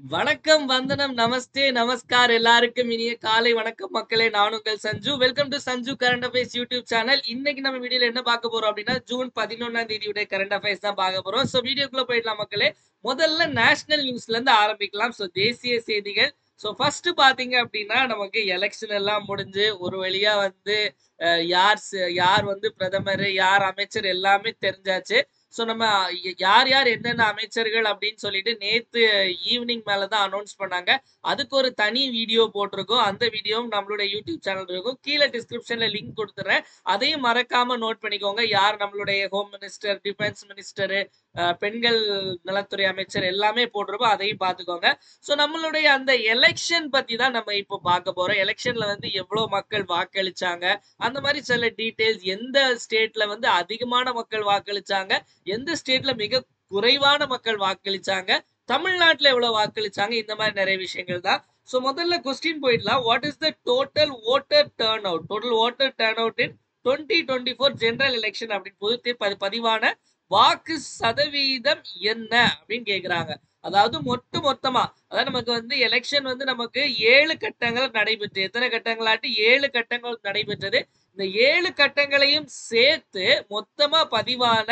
வணக்கம், வந்தனம், நமஸ்தே, நமஸ்கார் எல்லாருக்கும் இனிய காலை வணக்கம் மக்களே. நான் உங்கள் Sanju. Welcome to Sanju current affairs YouTube channel. இன்னைக்கு நம்ம வீடியோல என்ன பார்க்க போறோம் அப்படின்னா, ஜூன் 11ஆம் தேதியுடைய கரண்ட் அஃபேர்ஸ் தான் பார்க்க போறோம். சோ வீடியோக்குள்ள போயிடலாம் மக்களே. முதல்ல நேஷனல் நியூஸ்ல இருந்து ஆரம்பிக்கலாம். சோ தேசிய செய்திகள். சோ ஃபர்ஸ்ட் பாத்தீங்க அப்படின்னா, நமக்கு எலெக்ஷன் எல்லாம் முடிஞ்சு ஒரு வழியா வந்து யார் வந்து பிரதமர், யார் அமைச்சர் எல்லாமே தெரிஞ்சாச்சு. சோ நம்ம யார் யார் என்னென்ன அமைச்சர்கள் அப்படின்னு சொல்லிட்டு நேத்து ஈவினிங் மேலதான் அனௌன்ஸ் பண்ணாங்க. அதுக்கு ஒரு தனி வீடியோ போட்டிருக்கோம். அந்த வீடியோவும் நம்மளுடைய யூடியூப் சேனல் இருக்கும். கீழே டிஸ்கிரிப்ஷன்ல லிங்க் கொடுத்துறேன். அதையும் மறக்காம நோட் பண்ணிக்கோங்க. யார் நம்மளுடைய ஹோம் மினிஸ்டர், டிஃபென்ஸ் மினிஸ்டர், பெண்கள் நலத்துறை அமைச்சர் எல்லாமே போட்டிருப்போம். அதையும் பார்த்துக்கோங்க. சோ நம்மளுடைய அந்த எலெக்ஷன் பத்தி தான் நம்ம இப்போ பார்க்க போறோம். எலெக்ஷன்ல வந்து எவ்வளவு மக்கள் வாக்களிச்சாங்க, அந்த மாதிரி சில டீடைல்ஸ், எந்த ஸ்டேட்ல வந்து அதிகமான மக்கள் வாக்களிச்சாங்க, எந்த ஸ்டேட்ல மிக குறைவான மக்கள் வாக்களிச்சாங்க, தமிழ்நாட்டுல எவ்வளவு வாக்களிச்சாங்க, இந்த மாதிரி நிறைய விஷயங்கள் தான். சோ முதல்ல கொஸ்டின் போயிடலாம். What is the total voter turn out? Total voter turn out in 2024 general election அப்படின்னு பதிவான வாக்கு சதவீதம் என்ன அப்படின்னு கேக்குறாங்க. அதாவது மொத்தமா, அதாவது நமக்கு வந்து எலெக்ஷன் வந்து நமக்கு 7 கட்டங்கள் நடைபெற்று, எத்தனை கட்டங்களாட்டு 7 கட்டங்கள் நடைபெற்றது. இந்த 7 கட்டங்களையும் சேர்த்து மொத்தமா பதிவான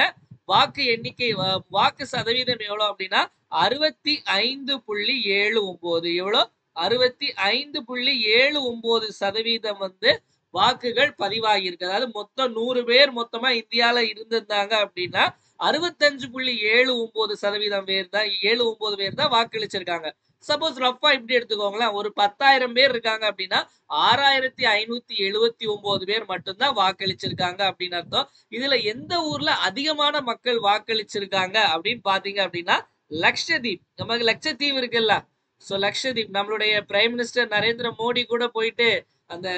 வாக்கு எண்ணிக்கை, வாக்கு சதவீதம் எவ்வளவு அப்படின்னா 65.79. எவ்வளவு? 65.79% வந்து வாக்குகள் பதிவாகி இருக்கு. அதாவது மொத்தம் 100 பேர் மொத்தமா இந்தியால இருந்திருந்தாங்க அப்படின்னா 65.79% பேர் தான் வாக்களிச்சிருக்காங்க. சப்போஸ் ரஃபா இப்படி எடுத்துக்கோங்களேன், ஒரு 10,000 பேர் இருக்காங்க அப்படின்னா 6,579 பேர் மட்டும்தான் வாக்களிச்சிருக்காங்க அப்படின்னு அர்த்தம். இதுல எந்த ஊர்ல அதிகமான மக்கள் வாக்களிச்சிருக்காங்க அப்படின்னு பாத்தீங்க அப்படின்னா லக்ஷதீப். நமக்கு லட்சத்தீவு இருக்குல்ல, சோ லக்ஷதீப் நம்மளுடைய பிரைம் மினிஸ்டர் நரேந்திர மோடி கூட போயிட்டு அந்த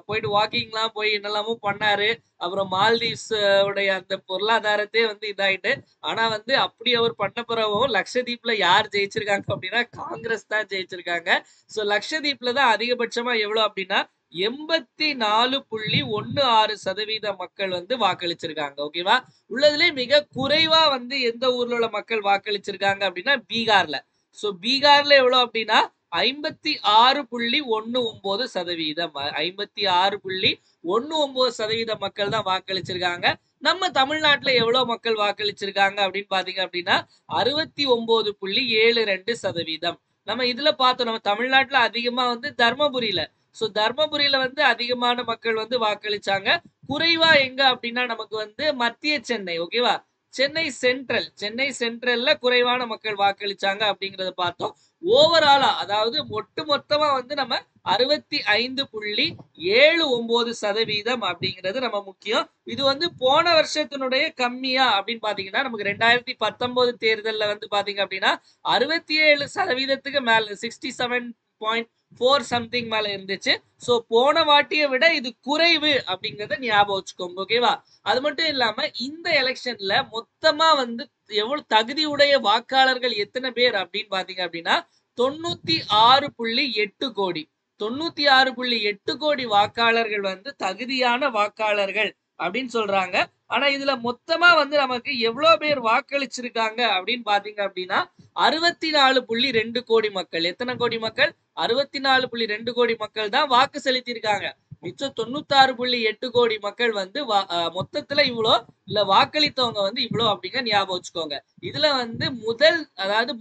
போயிட்டு வாக்கிங்லாம் போய் என்னெல்லாமோ பண்ணாரு. அப்புறம் மால்தீவ்ஸ் உடைய அந்த பொருளாதாரத்தே வந்து இதாயிட்டு. ஆனா வந்து அப்படி அவர் பண்ண பிறகும் லட்சதீப்ல யார் ஜெயிச்சிருக்காங்க அப்படின்னா காங்கிரஸ் தான் ஜெயிச்சிருக்காங்க. சோ லட்சதீப்ல தான் அதிகபட்சமா எவ்வளவு அப்படின்னா 84.16% மக்கள் வந்து வாக்களிச்சிருக்காங்க. ஓகேவா? உள்ளதுலே மிக குறைவா வந்து எந்த ஊர்ல உள்ள மக்கள் வாக்களிச்சிருக்காங்க அப்படின்னா பீகார்ல. சோ பீகார்ல எவ்வளவு அப்படின்னா 56.19%. 56.19% மக்கள் தான் வாக்களிச்சிருக்காங்க. நம்ம தமிழ்நாட்டுல எவ்வளவு மக்கள் வாக்களிச்சிருக்காங்க அப்படின்னு பாத்தீங்க அப்படின்னா 69.72%. நம்ம இதுல பார்த்தோம், நம்ம தமிழ்நாட்டுல அதிகமா வந்து தர்மபுரியில. சோ தர்மபுரியில வந்து அதிகமான மக்கள் வந்து வாக்களிச்சாங்க. குறைவா எங்க அப்படின்னா நமக்கு வந்து மத்திய சென்னை. ஓகேவா? சென்னை சென்ட்ரல்ல குறைவான மக்கள் வாக்களிச்சாங்க அப்படிங்கறத பார்த்தோம். ஓவராலா, அதாவது மொத்தமா வந்து நம்ம 65.79% அப்படிங்கிறது நம்ம முக்கியம். இது வந்து போன வருஷத்தினுடைய கம்மியா அப்படின்னு பாத்தீங்கன்னா நமக்கு 2019 தேர்தல்ல வந்து பாத்தீங்க அப்படின்னா 67%க்கு மேல 67.4 சம்திங் மேல இருந்துச்சு. சோ போன வாட்டியை விட இது குறைவு அப்படிங்கறத ஞாபகம் வச்சுக்கோங்க. ஓகேவா? அது மட்டும் இல்லாம இந்த எலெக்ஷன்ல மொத்தமா வந்து எவ்வளவு தகுதியுடைய வாக்காளர்கள் எத்தனை பேர் அப்படின்னு பாத்தீங்க அப்படின்னா 96.8 கோடி. 96.8 கோடி வாக்காளர்கள் வந்து தகுதியான வாக்காளர்கள் அப்படின்னு சொல்றாங்க. ஆனா இதுல மொத்தமா வந்து நமக்கு எவ்வளவு பேர் வாக்களிச்சிருக்காங்க அப்படின்னு பாத்தீங்க அப்படின்னா 64.2 கோடி மக்கள். எத்தனை கோடி மக்கள்? 64.2 கோடி மக்கள் தான் வாக்கு செலுத்தி இருக்காங்க. மிச்சம் 96.8 கோடி மக்கள் வந்து மொத்தத்துல இவ்வளோ இல்ல, வாக்களித்தவங்க வந்து இவ்வளோ அப்படிங்க ஞாபகம் வச்சுக்கோங்க. இதுல வந்து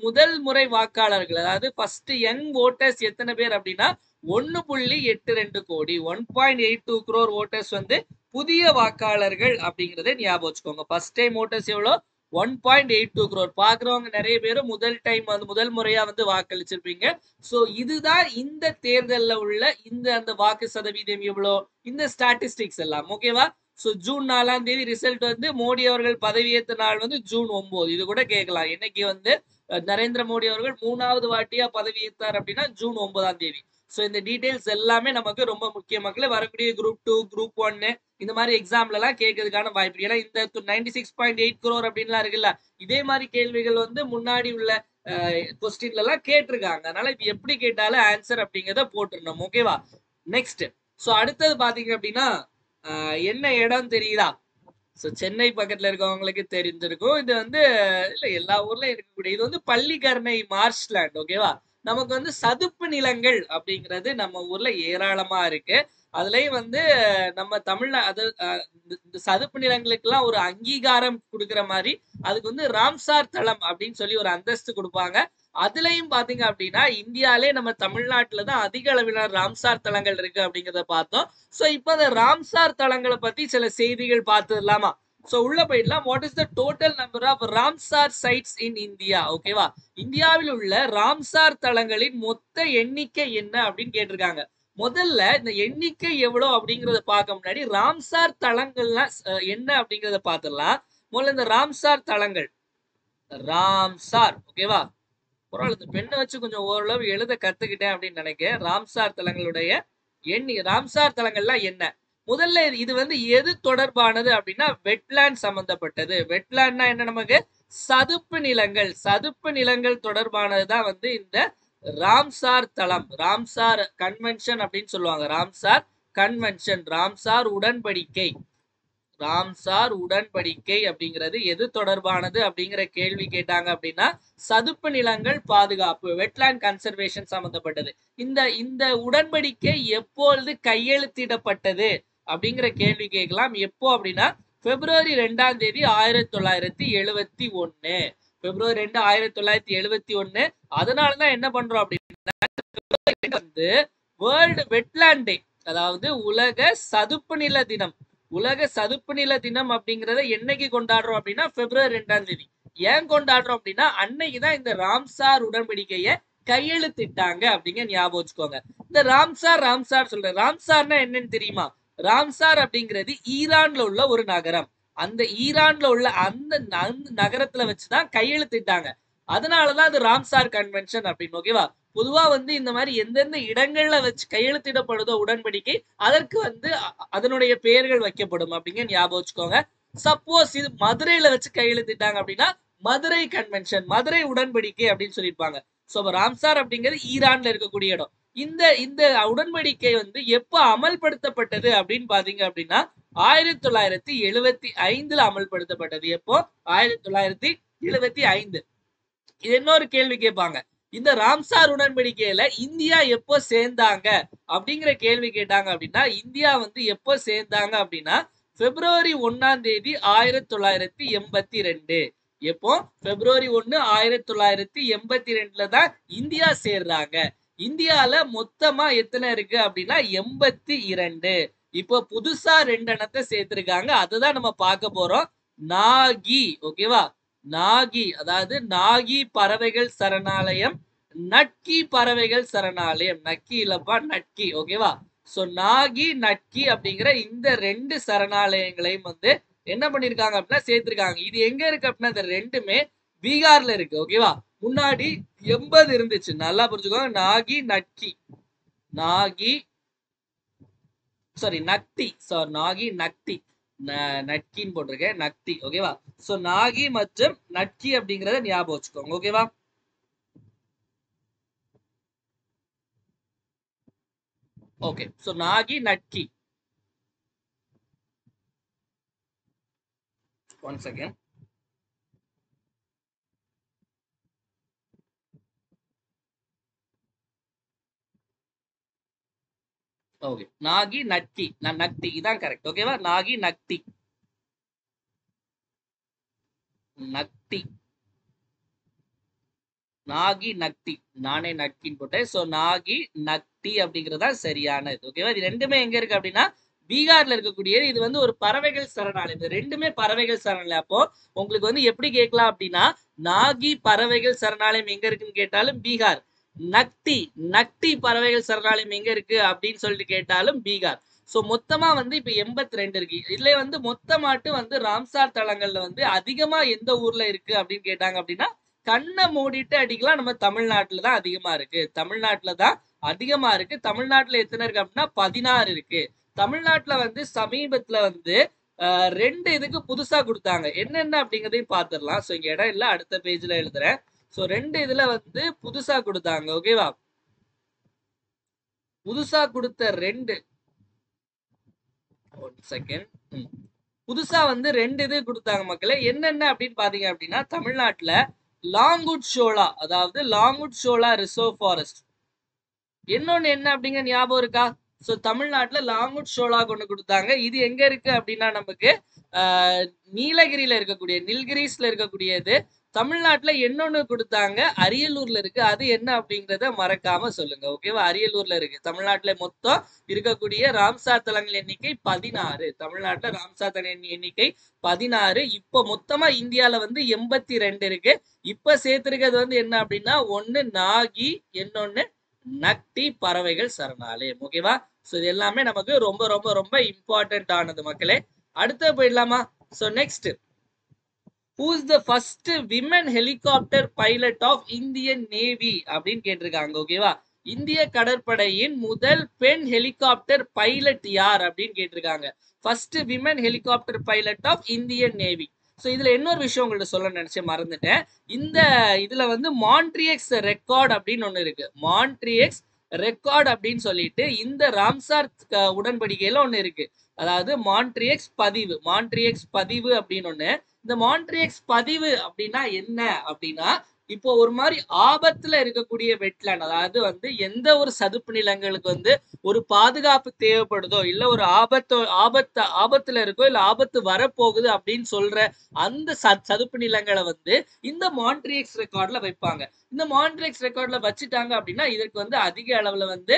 முதல் முறை வாக்காளர்கள், அதாவது ஃபர்ஸ்ட் யங் ஓட்டர்ஸ் எத்தனை பேர் அப்படின்னா 1.82 கோடி, 1.82 crore ஓட்டர்ஸ் வந்து புதிய வாக்காளர்கள் அப்படிங்கறத ஞாபகம் வச்சுக்கோங்க. ஃபர்ஸ்ட் டைம் ஓட்டர்ஸ் எவ்வளோ? 1.82 crore. பாக்குறவங்க நிறைய பேர் முதல் முறையா வந்து வாக்களிச்சிருப்பீங்க. சோ இதுதான் இந்த தேர்தல்ல உள்ள அந்த வாக்கு சதவீதம் எவ்வளோ, இந்த ஸ்டாட்டிஸ்டிக்ஸ் எல்லாம். ஓகேவா? சோ ஜூன் 4ஆம் தேதி ரிசல்ட் வந்து மோடி அவர்கள் பதவியேற்ற நாள் வந்து ஜூன் 9. இது கூட கேட்கலாம், என்னைக்கு வந்து நரேந்திர மோடி அவர்கள் 3வது வாட்டியா பதவியேற்றார் அப்படின்னா ஜூன் 9ஆம் தேதி. சோ இந்த டீடைல்ஸ் எல்லாமே நமக்கு ரொம்ப முக்கிய. மக்களே, வரக்கூடிய குரூப் 2, குரூப் 1 இந்த மாதிரி எக்ஸாம்ல எல்லாம் கேட்கறதுக்கான வாய்ப்பு. ஏன்னா இந்த 96.8 crore அப்படின்லாம் இருக்குல்ல, இதே மாதிரி கேள்விகள் வந்து முன்னாடி உள்ள கொஸ்டின்ல எல்லாம் கேட்டிருக்காங்க. அதனால இது எப்படி கேட்டாலும் ஆன்சர் அப்படிங்கறத போட்டுருணும். ஓகேவா? நெக்ஸ்ட். சோ அடுத்தது பாத்தீங்க அப்படின்னா என்ன இடம் தெரியுதா? சோ சென்னை பக்கத்துல இருக்கவங்களுக்கு தெரிஞ்சிருக்கும். இது வந்து இல்ல எல்லா ஊர்லயும் இருக்கக்கூடிய இது வந்து பள்ளிக்கரணை மார்ஷ்லேண்ட் ஓகேவா? நமக்கு வந்து சதுப்பு நிலங்கள் அப்படிங்கிறது நம்ம ஊர்ல ஏராளமா இருக்கு. அதுலயும் வந்து நம்ம அது இந்த சதுப்பு நிலங்களுக்கெல்லாம் ஒரு அங்கீகாரம் குடுக்குற மாரி, அதுக்கு வந்து ராம்சார் தளம் அப்படின்னு சொல்லி ஒரு அந்தஸ்து குடுப்பாங்க. அதுலயும் பாத்தீங்க அப்படின்னா, இந்தியாலே நம்ம தமிழ்நாட்டுல தான் அதிக அளவிலான ராம்சார் தலங்கள் இருக்கு அப்படிங்கிறத பார்த்தோம். சோ இப்ப அந்த ராம்சார் தலங்கள பத்தி சில செய்திகள் பார்த்துடலாமா? சோ உள்ள போயிடலாம். What is the total number of Ramsar sites in India? ஓகேவா? இந்தியாவில் உள்ள ராம்சார் தலங்களின் மொத்த எண்ணிக்கை என்ன அப்படின்னு கேட்டிருக்காங்க. முதல்ல இந்த எண்ணிக்கை எவ்வளவு அப்படிங்கறத பார்க்க முன்னாடி ராம்சார் தலங்கள்லாம் என்ன அப்படிங்கறத பார்த்துடலாம். முதல்ல இந்த ராம்சார் தலங்கள் ராம்சார் ஓகேவா? பரவாயில்ல இந்த பெண்ணை வச்சு கொஞ்சம் ஓரளவு எழுத கத்துக்கிட்டேன் அப்படின்னு நினைக்கிறேன். ராம்சார் தலங்களுடைய ராம்சார் தலங்கள்லாம் என்ன? முதல்ல இது வந்து எது தொடர்பானது அப்படின்னா வெட்லேண்ட் சம்பந்தப்பட்டது. வெட்லேண்ட்னா என்ன நமக்கு? சதுப்பு நிலங்கள். சதுப்பு நிலங்கள் தொடர்பானதுதான் வந்து இந்த ராம்சார் தளம். ராம்சார் கன்வென்ஷன் அப்படின்னு சொல்லுவாங்க. ராம்சார் கன்வென்ஷன், ராம்சார் உடன்படிக்கை. ராம்சார் உடன்படிக்கை அப்படிங்கிறது எது தொடர்பானது அப்படிங்கிற கேள்வி கேட்டாங்க அப்படின்னா சதுப்பு நிலங்கள் பாதுகாப்பு, வெட்லேண்ட் கன்சர்வேஷன் சம்பந்தப்பட்டது. இந்த இந்த உடன்படிக்கை எப்பொழுது கையெழுத்திடப்பட்டது அப்படிங்கிற கேள்வி கேட்கலாம். எப்போ அப்படின்னா பிப்ரவரி 2ஆம் தேதி 1971. பிப்ரவரி 2 1971. அதனாலதான் என்ன பண்றோம் அப்படின்னா வந்து வேர்ல்டு வெட்லேண்ட் டே, அதாவது உலக சதுப்பு நில தினம். உலக சதுப்பு நில தினம் அப்படிங்கறத என்னைக்கு கொண்டாடுறோம் அப்படின்னா பிப்ரவரி 2ஆம் தேதி. ஏன் கொண்டாடுறோம் அப்படின்னா அன்னைக்குதான் இந்த ராம்சார் உடன்படிக்கையை கையெழுத்திட்டாங்க அப்படிங்க ஞாபகம் வச்சுக்கோங்க. இந்த ராம்சார் சொல்றேன். ராம்சார்னா என்னன்னு தெரியுமா? ராம்சார் அப்படிங்கிறது ஈரான்ல உள்ள ஒரு நகரம். அந்த ஈரான்ல உள்ள அந்த நகரத்துல வச்சுதான் கையெழுத்திட்டாங்க. அதனாலதான் அது ராம்சார் கன்வென்ஷன் அப்படின்னு. ஓகேவா? பொதுவா வந்து இந்த மாதிரி எந்தெந்த இடங்கள்ல வச்சு கையெழுத்திடப்படுதோ உடன்படிக்கை அதற்கு வந்து அதனுடைய பெயர்கள் வைக்கப்படும் அப்படிங்க ஞாபகம் வச்சுக்கோங்க. சப்போஸ் இது மதுரையில வச்சு கையெழுத்திட்டாங்க அப்படின்னா மதுரை கன்வென்ஷன், மதுரை உடன்படிக்கை அப்படின்னு சொல்லியிருப்பாங்க. சோ ராம்சார் அப்படிங்கிறது ஈரான்ல இருக்கக்கூடிய இடம். இந்த இந்த உடன்படிக்கை வந்து எப்ப அமல்படுத்தப்பட்டது அப்படின்னு பாத்தீங்க அப்படின்னா 1975 அமல்படுத்தப்பட்டது. எப்போ? 1975. இது இன்னொரு கேள்வி கேட்பாங்க. இந்த ராம்சார் உடன்படிக்கையில இந்தியா எப்போ சேர்ந்தாங்க அப்படிங்கிற கேள்வி கேட்டாங்க அப்படின்னா இந்தியா வந்து எப்போ சேர்ந்தாங்க அப்படின்னா பிப்ரவரி 1ஆம் தேதி 1982. எப்போ? பிப்ரவரி 1 1982 தான் இந்தியா சேர்றாங்க. இந்தியால மொத்தமா எத்தனை இருக்கு அப்படின்னா 82. இப்போ புதுசா 2 எண்ணத்தை சேர்த்திருக்காங்க. அதுதான் நம்ம பார்க்க போறோம். நாகி ஓகேவா? நாகி அதாவது நாகி பறவைகள் சரணாலயம், நட்கி பறவைகள் சரணாலயம். நக்கி இல்லப்பா, நட்கி ஓகேவா? சோ நாகி நட்கி அப்படிங்கிற இந்த 2 சரணாலயங்களையும் வந்து என்ன பண்ணிருக்காங்க அப்படின்னா சேர்த்திருக்காங்க. இது எங்க இருக்கு அப்படின்னா இந்த ரெண்டுமே பீகார்ல இருக்கு. ஓகேவா? முன்னாடி 80 இருந்துச்சு. நல்லா புரிஞ்சுக்கோங்க. நாகி நட்கி, நாகி சாரி நக்தி, நாகி நக்தி, நட்கின்னு போட்டிருக்கேன், நக்தி ஓகேவா? சோ நாகி மற்றும் நட்கி அப்படிங்கறத ஞாபகம் வச்சுக்கோங்க. ஓகேவா? ஓகே. சோ நாகி நட்கி. One second. ஓகே. நாகி நட்கி, நக்தி இதான் கரெக்ட். ஓகேவா? நாகி நக்தி, நக்தி, நாகி நக்தி. நானே நட்கின்னு போட்டேன். சோ நாகி நக்தி அப்படிங்கறதா சரியானது. ஓகேவா? இது ரெண்டுமே எங்க இருக்கு அப்படின்னா பீகார்ல இருக்கக்கூடியது. இது வந்து ஒரு பறவைகள் சரணாலயம். இது ரெண்டுமே பறவைகள் சரணாலயம். அப்போ உங்களுக்கு வந்து எப்படி கேட்கலாம் அப்படின்னா நாகி பறவைகள் சரணாலயம் எங்க இருக்குன்னு கேட்டாலும் பீகார். நக்தி, நக்தி பறவைகள் சரணாலயம் எங்க இருக்கு அப்படின்னு சொல்லிட்டு கேட்டாலும் பீகார். சோ மொத்தமா வந்து இப்ப 82 இருக்கு. இதுல வந்து மொத்தமாட்டு வந்து ராம்சார் தலங்கள்ல வந்து அதிகமா எந்த ஊர்ல இருக்கு அப்படின்னு கேட்டாங்க அப்படின்னா கண்ணை மூடிட்டு அடிக்கலாம். நம்ம தமிழ்நாட்டுல தான் அதிகமா இருக்கு. தமிழ்நாட்டுல தான் அதிகமா இருக்கு. தமிழ்நாட்டுல எத்தனை இருக்கு அப்படின்னா 16 இருக்கு. தமிழ்நாட்டுல வந்து சமீபத்துல வந்து 2 இதுக்கு புதுசா கொடுத்தாங்க. என்னென்ன அப்படிங்கறதையும் பாத்துடலாம். சோ இங்க இடம் இல்ல, அடுத்த பேஜ்ல எழுதுறேன். சோ 2 இதுல வந்து புதுசா கொடுத்தாங்க. ஓகேவா? புதுசா கொடுத்த 2 1 செகண்ட். புதுசா வந்து 2 இது குடுத்தாங்க மக்களே. என்னென்ன அப்படின்னு பாத்தீங்க அப்படின்னா, தமிழ்நாட்டுல லாங்குட் ஷோலா, அதாவது லாங்குட் ஷோலா ரிசர்வ் ஃபாரஸ்ட். இன்னொன்னு என்ன அப்படிங்கிற ஞாபகம் இருக்கா? சோ தமிழ்நாட்டுல லாங்குட் ஷோலா கொண்டு கொடுத்தாங்க. இது எங்க இருக்கு அப்படின்னா நமக்கு நீலகிரியில இருக்கக்கூடிய நில்கிரிஸ்ல இருக்கக்கூடியது. தமிழ்நாட்டுல இன்னொன்னு கொடுத்தாங்க, அரியலூர்ல இருக்கு. அது என்ன அப்படிங்கறத மறக்காம சொல்லுங்க. ஓகேவா? அரியலூர்ல இருக்கு. தமிழ்நாட்டுல மொத்தம் இருக்கக்கூடிய ராம்சார் தலங்கள் எண்ணிக்கை 16. தமிழ்நாட்டுல ராம்சார் தல எண்ணிக்கை 16. இப்ப மொத்தமா இந்தியால வந்து 82 இருக்கு. இப்ப சேர்த்திருக்கிறது வந்து என்ன அப்படின்னா, ஒண்ணு நாகி, இன்னொன்னு நக்டி பறவைகள் சரணாலயம். ஓகேவா? சோ இது எல்லாமே நமக்கு ரொம்ப ரொம்ப ரொம்ப இம்பார்ட்டன்ட் ஆனது மக்களே. அடுத்து போயிடலாமா? So next, who is the first women helicopter pilot of Indian Navy அப்படின்னு கேட்டிருக்காங்க. ஓகேவா? இந்திய கடற்படையின் முதல் பெண் ஹெலிகாப்டர் பைலட் யார் அப்படின்னு கேட்டிருக்காங்க. First women helicopter pilot of Indian navy. So இதுல இன்னொரு விஷயம் உங்கள்ட்ட சொல்ல நினைச்சேன், மறந்துட்டேன். இந்த இதுல வந்து மான்ட்ரியக்ஸ் ரெக்கார்ட் அப்படின்னு ஒண்ணு இருக்கு. மான்ட்ரியக்ஸ் ரெக்கார்ட் அப்படின்னு சொல்லிட்டு இந்த ராம்சார் உடன்படிக்கையில ஒண்ணு இருக்கு. அதாவது மான்ட்ரியக்ஸ் பதிவு, மான்ட்ரியக்ஸ் பதிவு அப்படின்னு ஒண்ணு. இந்த மான்ட்ரியக்ஸ் பதிவு அப்படின்னா என்ன அப்படின்னா, இப்போ ஒரு மாதிரி ஆபத்துல இருக்கக்கூடிய வெட்லேண்ட், அதாவது வந்து எந்த ஒரு சதுப்பு நிலங்களுக்கு வந்து ஒரு பாதுகாப்பு தேவைப்படுதோ, இல்ல ஒரு ஆபத்துல இருக்கோ, இல்ல ஆபத்து வரப்போகுது அப்படின்னு சொல்ற அந்த சதுப்பு நிலங்களை வந்து இந்த மான்ட்ரியக்ஸ் ரெக்கார்ட்ல வைப்பாங்க. இந்த மான்ட்ரியக்ஸ் ரெக்கார்ட்ல வச்சுட்டாங்க அப்படின்னா இதற்கு வந்து அதிக அளவுல வந்து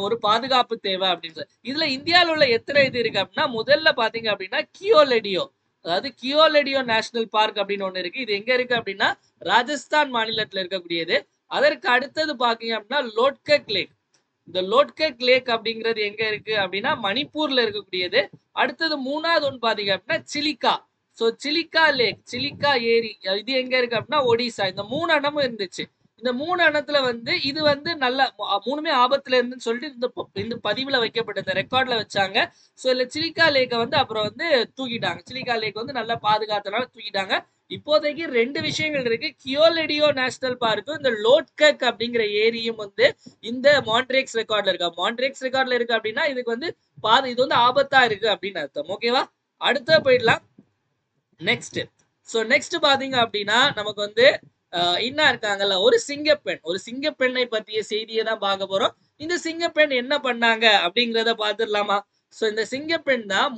ஒரு பாதுகாப்பு தேவை அப்படின்னு. இதுல இந்தியாவில் உள்ள எத்தனை இது இருக்கு அப்படின்னா, முதல்ல பாத்தீங்க அப்படின்னா கியோலெடியோ, அதாவது கியோலெடியோ நேஷனல் பார்க் அப்படின்னு ஒண்ணு இருக்கு. இது எங்க இருக்கு அப்படின்னா ராஜஸ்தான் மாநிலத்துல இருக்கக்கூடியது. அதற்கு அடுத்தது பாத்தீங்க அப்படின்னா லோட்கக் லேக். இந்த லோட்கக் லேக் அப்படிங்கிறது எங்க இருக்கு அப்படின்னா மணிப்பூர்ல இருக்கக்கூடியது. அடுத்தது மூணாவது ஒன்று பாத்தீங்க அப்படின்னா சிலிக்கா. சோ சிலிக்கா லேக், சிலிக்கா ஏரி, இது எங்க இருக்கு அப்படின்னா ஒடிசா. இந்த 3 இடமும் இருந்துச்சு. இந்த 3 இடத்துல வந்து இது வந்து நல்ல மூணுமே ஆபத்துல இருந்துன்னு சொல்லிட்டு இந்த பதிவுல வைக்கப்பட்ட இந்த ரெக்கார்ட்ல வச்சாங்க. சோ இல்ல சிலிக்கா லேக்கை வந்து அப்புறம் வந்து தூக்கிட்டாங்க. சிலிக்கா லேக் வந்து நல்லா பாதுகாத்தனால தூக்கிட்டாங்க. இப்போதைக்கு 2 விஷயங்கள் இருக்கு. கியோலெடியோ நேஷனல் பார்க்கும் இந்த லோட்கக் அப்படிங்கிற ஏரியும் வந்து இந்த மான்ட்ரியக்ஸ் ரெக்கார்ட்ல இருக்கா. மான்ட்ரியக்ஸ் ரெக்கார்ட்ல இருக்கு அப்படின்னா இதுக்கு வந்து இது வந்து ஆபத்தா இருக்கு அப்படின்னு அர்த்தம். ஓகேவா? அடுத்த போயிடலாம் நெக்ஸ்ட். சோ நெக்ஸ்ட் பாத்தீங்க அப்படின்னா நமக்கு வந்து என்ன இருக்காங்கல்ல, ஒரு சிங்கப்பெண், ஒரு சிங்கப்பெண்ணை பற்றிய செய்தியை தான் பார்க்க போறோம். இந்த சிங்கப்பெண் என்ன பண்ணாங்க அப்படிங்கிறத பார்த்துடலாமா? சோ இந்த சிங்கப்பெண் தான்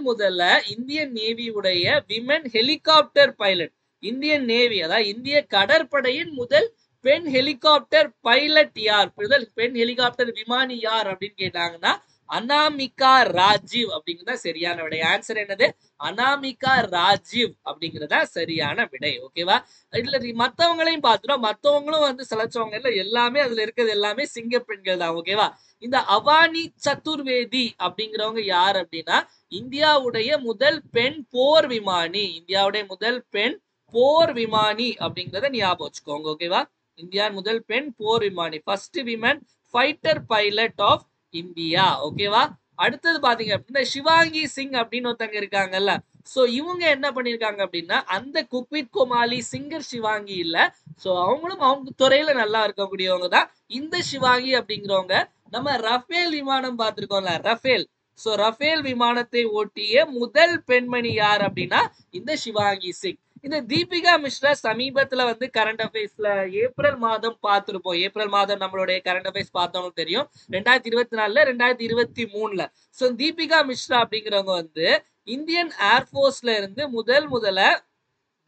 முதல்ல இந்தியன் நேவியுடைய women helicopter pilot. Indian navy, அதாவது இந்திய கடற்படையின் முதல் பெண் ஹெலிகாப்டர் பைலட் யார், முதல் பெண் ஹெலிகாப்டர் விமானி யார் அப்படின்னு கேட்டாங்கன்னா அனாமிகா ராஜீவ் அப்படிங்கிறதா சரியான விடை. ஆன்சர் என்னது? அனாமிகா ராஜீவ் அப்படிங்கிறதா சரியான விடை. ஓகேவா? இதுல மத்தவங்களையும் பார்த்துட்டோம். மத்தவங்களும் வந்து சிலச்சவங்க இல்ல, எல்லாமே அதுல இருக்கிறது எல்லாமே சிங்க பெண்கள் தான். ஓகேவா? இந்த அவானி சதுர்வேதி அப்படிங்கிறவங்க யார் அப்படின்னா இந்தியாவுடைய முதல் பெண் போர் விமானி. இந்தியாவுடைய முதல் பெண் போர் விமானி அப்படிங்கிறத ஞாபகம் வச்சுக்கோங்க. ஓகேவா? இந்தியா முதல் பெண் போர் விமானி, first women fighter pilot of India. ஓகேவா? அடுத்தது பாத்தீங்க அப்படின்னா சிவாங்கி சிங் அப்படின்னு ஒருத்தங்க இருக்காங்கல்ல. சோ இவங்க என்ன பண்ணிருக்காங்க அப்படின்னா அந்த குக்வித் கோமாளி சிங்கர் சிவாங்கி இல்ல. சோ அவங்களும் அவங்க துறையில நல்லா இருக்கக்கூடியவங்க தான். இந்த சிவாங்கி அப்படிங்கிறவங்க நம்ம ரஃபேல் விமானம் பார்த்திருக்கோம்ல, ரஃபேல். சோ ரஃபேல் விமானத்தை ஓட்டிய முதல் பெண்மணி யார் அப்படின்னா இந்த சிவாங்கி சிங். இந்த தீபிகா மிஸ்ரா சமீபத்துல வந்து கரண்ட் அஃபேர்ஸ்ல ஏப்ரல் மாதம் பார்த்திருப்போம். ஏப்ரல் மாதம் நம்மளுடைய கரண்ட் அஃபேர்ஸ் பார்த்தவங்களுக்கு தெரியும். 2024ல 2023ல. சோ தீபிகா மிஸ்ரா அப்படிங்கிறவங்க வந்து இந்தியன் ஏர்போர்ஸ்ல இருந்து முதல்ல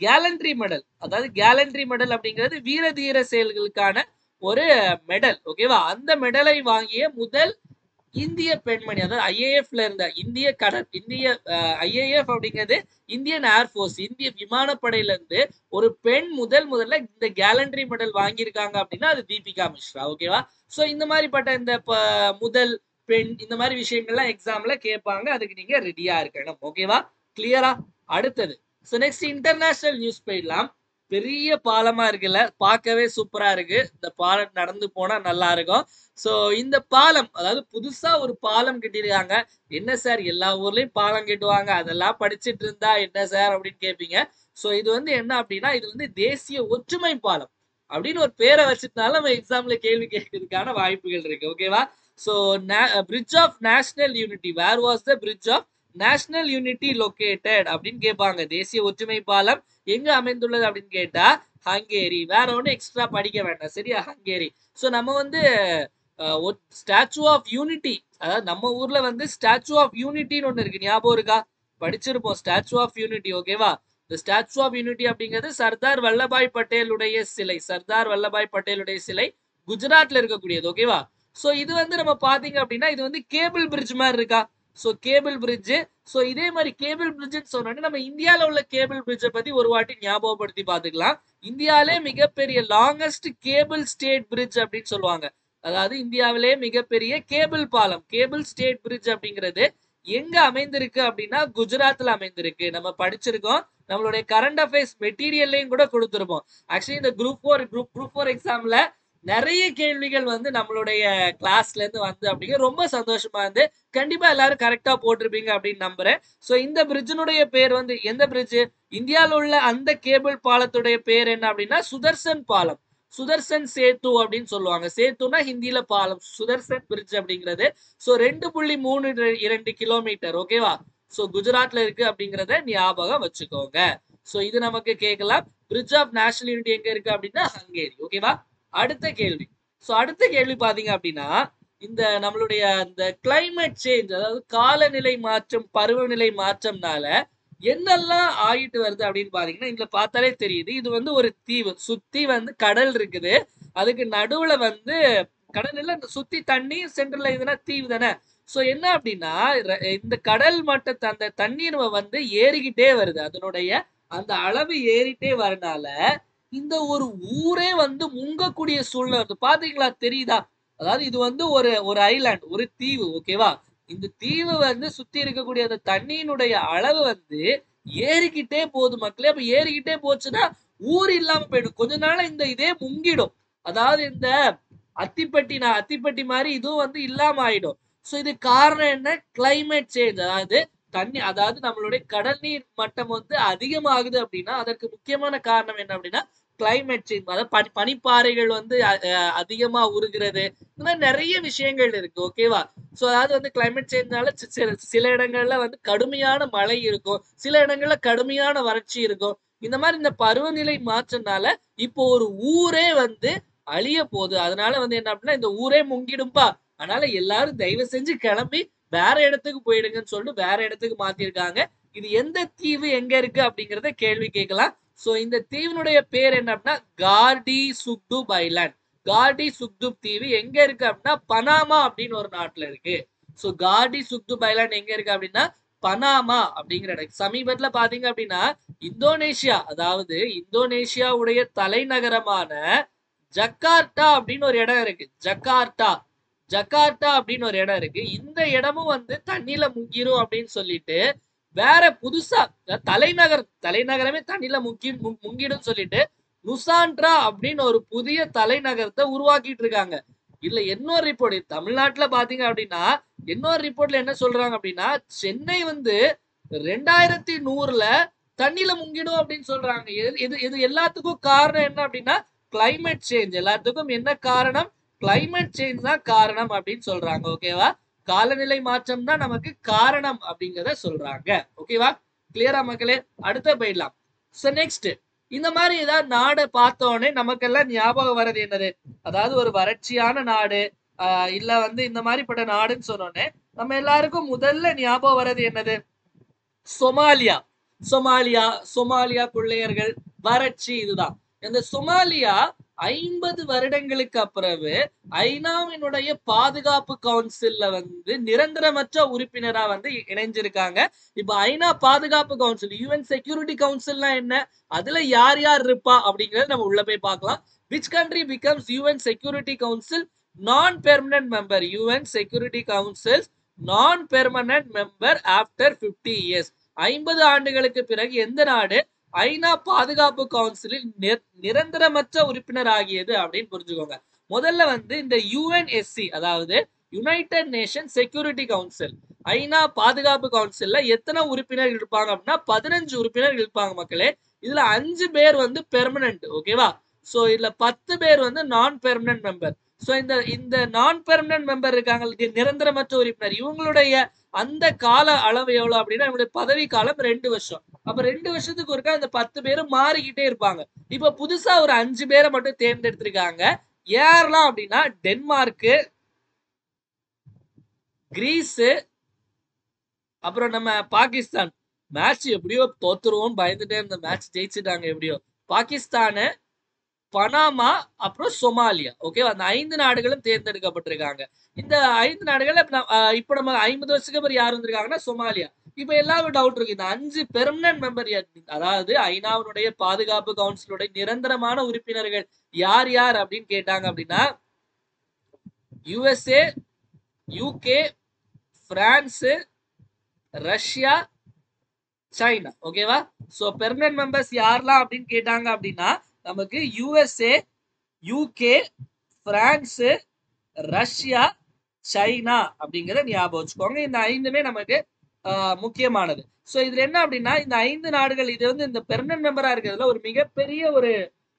கேலண்ட்ரி மெடல், அதாவது கேலண்ட்ரி மெடல் அப்படிங்கிறது வீர தீர செயல்களுக்கான ஒரு மெடல். ஓகேவா? அந்த மெடலை வாங்கிய முதல் இந்திய பெண்மணி, அதாவது ஐஏஎஃப்ல இருந்த இந்திய ஐஏஎஃப் அப்படிங்கிறது இந்தியன் ஏர்போர்ஸ், இந்திய விமானப்படையில இருந்து ஒரு பெண் முதல்ல இந்த கேலண்டரி மெடல் வாங்கியிருக்காங்க அப்படின்னா அது தீபிகா மிஸ்ரா. ஓகேவா? சோ இந்த மாதிரிப்பட்ட இந்த முதல் பெண் இந்த மாதிரி விஷயங்கள்லாம் எக்ஸாம்ல கேட்பாங்க. அதுக்கு நீங்க ரெடியா இருக்கணும். ஓகேவா? கிளியரா? அடுத்தது சோ நெக்ஸ்ட் இன்டர்நேஷனல் நியூஸ் போயிடலாம். பெரிய பாலமா இருக்குல்ல, பார்க்கவே சூப்பரா இருக்கு. இந்த பாலம் நடந்து போனா நல்லா இருக்கும். சோ இந்த பாலம், அதாவது புதுசா ஒரு பாலம் கட்டிருக்காங்க. என்ன சார் எல்லா ஊர்லயும் பாலம் கட்டுவாங்க, அதெல்லாம் படிச்சுட்டு இருந்தா என்ன சார் அப்படின்னு கேட்பீங்க. சோ இது வந்து என்ன அப்படின்னா இது வந்து தேசிய ஒற்றுமை பாலம் அப்படின்னு ஒரு பேரை வச்சுட்டாலும் நம்ம எக்ஸாம்ல கேள்வி கேட்கறதுக்கான வாய்ப்புகள் இருக்கு. ஓகேவா? So bridge of national unity, where was the bridge of national unity located அப்படின்னு கேட்பாங்க. தேசிய ஒற்றுமை பாலம் எங்க அமைந்துள்ளது அப்படின்னு கேட்டா ஹங்கேரி. வேற ஒன்றும் எக்ஸ்ட்ரா படிக்க வேண்டாம், சரியா? ஹங்கேரி. ஸோ நம்ம வந்து ஸ்டாச்சு ஆஃப் யூனிட்டி, அதாவது நம்ம ஊர்ல வந்து ஸ்டாச்சு ஆஃப் யூனிட்டின்னு ஒண்ணு இருக்கு, ஞாபகம் இருக்கா? படிச்சிருப்போம் ஸ்டாச்சு ஆஃப் யூனிட்டி, ஓகேவா? இந்த ஸ்டாச்சு ஆஃப் யூனிட்டி அப்படிங்கிறது சர்தார் வல்லபாய் பட்டேலுடைய சிலை. சர்தார் வல்லபாய் பட்டேலுடைய சிலை குஜராத்ல இருக்கக்கூடியது, ஓகேவா? சோ இது வந்து நம்ம பாத்தீங்க அப்படின்னா இது வந்து கேபிள் பிரிட்ஜ் மாதிரி இருக்கா? So cable bridge. சோ இதே மாதிரி கேபிள் பிரிட்ஜ் சொன்னோம்னா நம்ம இந்தியால உள்ள கேபிள் பிரிட்ஜை பத்தி ஒரு வாட்டி ஞாபகப்படுத்தி பாத்துக்கலாம். இந்தியாவிலே மிகப்பெரிய லாங்கஸ்ட் கேபிள் ஸ்டேட் பிரிட்ஜ் அப்படின்னு சொல்லுவாங்க. அதாவது இந்தியாவிலே மிகப்பெரிய கேபிள் பாலம், கேபிள் ஸ்டேட் பிரிட்ஜ் அப்படிங்கிறது எங்க அமைந்திருக்கு அப்படின்னா குஜராத்ல அமைந்திருக்கு. நம்ம படிச்சிருக்கோம், நம்மளுடைய கரண்ட் அஃபேர்ஸ் மெட்டீரியல்லையும் கூட கொடுத்திருப்போம். ஆக்சுவலி இந்த குரூப் 4 எக்ஸாம்ல நிறைய கேள்விகள் வந்து நம்மளுடைய கிளாஸ்ல இருந்து வந்து அப்படிங்க ரொம்ப சந்தோஷமா இருந்து கண்டிப்பா எல்லாரும் கரெக்டா போட்டிருப்பீங்க அப்படின்னு நம்புறேன். சோ இந்த பிரிட்ஜினுடைய பேர் வந்து எந்த பிரிட்ஜ்? இந்தியாவில் உள்ள அந்த கேபிள் பாலத்துடைய பேர் என்ன அப்படின்னா சுதர்சன் பாலம், சுதர்சன் சேத்து அப்படின்னு சொல்லுவாங்க. சேத்துனா ஹிந்தியில பாலம், சுதர்சன் பிரிட்ஜ் அப்படிங்கிறது. சோ 2.32 கிலோமீட்டர், ஓகேவா? சோ குஜராத்ல இருக்கு அப்படிங்கறத ஞாபகம் வச்சுக்கோங்க. சோ இது நமக்கு கேட்கலாம். பிரிட்ஜ் ஆஃப் நேஷனல் யூனிட்டி எங்க இருக்கு அப்படின்னா ஹங்கேரி, ஓகேவா? அடுத்த கேள்வி. சோ அடுத்த கேள்வி பாத்தீங்க அப்படின்னா இந்த நம்மளுடைய அந்த கிளைமேட் சேஞ்ச், அதாவது காலநிலை மாற்றம், பருவநிலை மாற்றம்னால என்னெல்லாம் ஆயிட்டு வருது அப்படின்னு பாத்தீங்கன்னா இதுல பார்த்தாலே தெரியுது. இது வந்து ஒரு தீவு, சுத்தி வந்து கடல் இருக்குது, அதுக்கு நடுவுல வந்து கடல் இல்ல, சுத்தி தண்ணி, சென்டர்ல இதுனா தீவு தானே. சோ என்ன அப்படின்னா இந்த கடல் மட்டத்தை அந்த தண்ணீர் வந்து ஏறிக்கிட்டே வருது, அதனுடைய அந்த அளவு ஏறிட்டே வரனால இந்த ஒரு ஊரே வந்து முங்கக்கூடிய சூழ்நிலை வருது. பாத்தீங்களா, தெரியுதா? அதாவது இது வந்து ஒரு ஒரு ஐலாண்ட், ஒரு தீவு, ஓகேவா? இந்த தீவு வந்து சுத்தி இருக்கக்கூடிய அந்த தண்ணியினுடைய அளவு வந்து ஏறிக்கிட்டே போகுது மக்களே. அப்ப ஏறிக்கிட்டே போச்சுன்னா ஊர் இல்லாம போயிடும், கொஞ்ச நாள் இந்த இதே முங்கிடும். அதாவது இந்த அத்திப்பட்டி மாதிரி இதுவும் வந்து இல்லாம ஆயிடும். சோ இது காரணம் என்ன? Climate change. அதாவது நம்மளுடைய கடல் நீர் மட்டம் வந்து அதிகமாகுது அப்படின்னா அதற்கு முக்கியமான காரணம் என்ன அப்படின்னா கிளைமேட் சேஞ்ச். அதாவது பனிப்பாறைகள் வந்து அதிகமா உருகிறது, இந்த மாதிரி நிறைய விஷயங்கள் இருக்கு, ஓகேவா? சோ அதாவது வந்து கிளைமேட் சேஞ்ச்னால சில இடங்கள்ல வந்து கடுமையான மழை இருக்கும், சில இடங்கள்ல கடுமையான வறட்சி இருக்கும். இந்த மாதிரி இந்த பருவநிலை மாற்றம்னால இப்போ ஒரு ஊரே வந்து அழிய போகுது. அதனால வந்து என்ன அப்படின்னா இந்த ஊரே முங்கிடும்பா, அதனால எல்லாரும் தயவு செஞ்சு கிளம்பி வேற இடத்துக்கு போயிடுங்கன்னு சொல்லிட்டு வேற இடத்துக்கு மாத்திருக்காங்க. இது எந்த தீவு, எங்க இருக்கு அப்படிங்கறத கேள்வி கேட்கலாம். சோ இந்த தீவினுடைய பேர் என்ன அப்படின்னா கார்டி சுக்துப் ஐலாண்ட். கார்டி சுக்துப் தீவு எங்க இருக்கு அப்படின்னா பனாமா அப்படின்னு ஒரு நாட்டுல இருக்கு. சோ கார்டி சுக்துப் ஐலாண்ட் எங்க இருக்கு அப்படின்னா பனாமா அப்படிங்கிற இடம். சமீபத்துல பாத்தீங்க அப்படின்னா இந்தோனேஷியா, அதாவது இந்தோனேஷியாவுடைய தலைநகரமான ஜக்கார்டா அப்படின்னு ஒரு இடம் இருக்கு. ஜக்கார்டா, ஜக்கார்டா அப்படின்னு ஒரு இடம் இருக்கு. இந்த இடமும் வந்து தண்ணியில முங்கிரும் அப்படின்னு சொல்லிட்டு வேற புதுசா தலைநகரமே தண்ணியில முங்கிடும் சொல்லிட்டு நுசான்ட்ரா அப்படின்னு ஒரு புதிய தலைநகரத்தை உருவாக்கிட்டு இருக்காங்க. இதுல இன்னொரு ரிப்போர்ட் தமிழ்நாட்டுல பாத்தீங்க அப்படின்னா இன்னொரு ரிப்போர்ட்ல என்ன சொல்றாங்க அப்படின்னா சென்னை வந்து 2100ல தண்ணியில முங்கிடும் அப்படின்னு சொல்றாங்க. இது எல்லாத்துக்கும் காரணம் என்ன அப்படின்னா கிளைமேட் சேஞ்ச். எல்லாத்துக்கும் என்ன காரணம்? கிளைமேட் சேஞ்ச் தான் காரணம் அப்படின்னு சொல்றாங்க, ஓகேவா? காலநிலை மாற்றம் தான் நமக்கு காரணம் அப்படிங்கறத சொல்றாங்க, ஓகேவா? கிளியரா மக்களே? அடுத்த போயிடலாம். சோ நெக்ஸ்ட், இந்த மாதிரி ஏதாவது நாடை பார்த்தோன்னே நமக்கெல்லாம் ஞாபகம் வர்றது என்னது? அதாவது ஒரு வறட்சியான நாடு, இல்ல வந்து இந்த மாதிரிப்பட்ட நாடுன்னு சொன்னோன்னே நம்ம எல்லாருக்கும் முதல்ல ஞாபகம் வர்றது என்னது? சொமாலியா. சொமாலியா, சொமாலியா கொள்ளையர்கள், வறட்சி, இதுதான். இந்த சொமாலியா 50 வருடங்களுக்கு அப்புறவு ஐநாவினுடைய பாதுகாப்பு கவுன்சில்ல வந்து நிரந்தரமற்ற உறுப்பினரா வந்து இணைஞ்சிருக்காங்க. இப்ப ஐநா பாதுகாப்பு கவுன்சில், யுஎன் செக்யூரிட்டி கவுன்சில்னா என்ன, அதுல யார் யார் இருப்பா அப்படிங்கறத நம்ம உள்ள போய் பார்க்கலாம். Which country becomes UN security council non permanent member? UN security council non permanent member after 50 years. 50 ஆண்டுகளுக்கு பிறகு எந்த நாடு ஐநா பாதுகாப்பு கவுன்சிலில் நிரந்தரமற்ற உறுப்பினர் ஆகியது அப்படின்னு புரிஞ்சுக்கோங்க. முதல்ல வந்து இந்த யுஎன்எஸ்சி, அதாவது யுனைடெட் நேஷன் செக்யூரிட்டி கவுன்சில், ஐநா பாதுகாப்பு கவுன்சில்ல எத்தனை உறுப்பினர்கள் இருப்பாங்க அப்படின்னா 15 உறுப்பினர்கள் இருப்பாங்க மக்களே. இதுல 5 பேர் வந்து பெர்மனன்ட், ஓகேவா? சோ இதுல 10 பேர் வந்து நான் பெர்மனன்ட் மெம்பர். சோ இந்த நான் பெர்மனன்ட் மெம்பர் இருக்காங்க, நிரந்தரமற்ற உறுப்பினர், இவங்களுடைய அந்த கால அளவு எவ்வளவு அப்படின்னா நம்மளுடைய பதவி காலம் 2 வருஷம். அப்ப 2 வருஷத்துக்கு ஒருக்கா அந்த 10 பேரும் மாறிக்கிட்டே இருப்பாங்க. இப்ப புதுசா ஒரு 5 பேரை மட்டும் தேர்ந்தெடுத்திருக்காங்க. யாரெல்லாம் அப்படின்னா டென்மார்க்கு, கிரீஸ், அப்புறம் நம்ம பாகிஸ்தான். மேட்ச் எப்படியோ தோத்துருவோம் பயந்துட்டே இருந்த மேட்ச் ஜெயிச்சுட்டாங்க எப்படியோ. பாகிஸ்தானு, பனாமா, அப்புறம் சொமாலியா. ஓகேவா? அந்த 5 நாடுகளும் தேர்ந்தெடுக்கப்பட்டிருக்காங்க. இந்த 5 நாடுகள்ல இப்ப நம்ம 50 வருஷத்துக்கு அப்புறம் யார் வந்திருக்காங்கன்னா சொமாலியா. இப்ப எல்லாரும் டவுட் இருக்கு. இந்த 5 பெர்மனன்ட் மெம்பர் அதாவது ஐநாவினுடைய பாதுகாப்பு கவுன்சிலுடைய நிரந்தரமான உறுப்பினர்கள் யார் யார் அப்படின்னு கேட்டாங்க அப்படின்னா USA, UK, France, Russia, China. ஓகேவா? சோ பெர்மனன்ட் மெம்பர்ஸ் யாரெல்லாம் அப்படின்னு கேட்டாங்க அப்படின்னா நமக்கு USA, UK, France, Russia, China அப்படிங்கறத ஞாபகம் வச்சுக்கோங்க. இந்த 5மே நமக்கு முக்கியமானது. சோ இதுல என்ன அப்படின்னா இந்த 5 நாடுகள் இது வந்து இந்த பெர்மனன்ட் மெம்பரா இருக்கிறதுல ஒரு மிகப்பெரிய ஒரு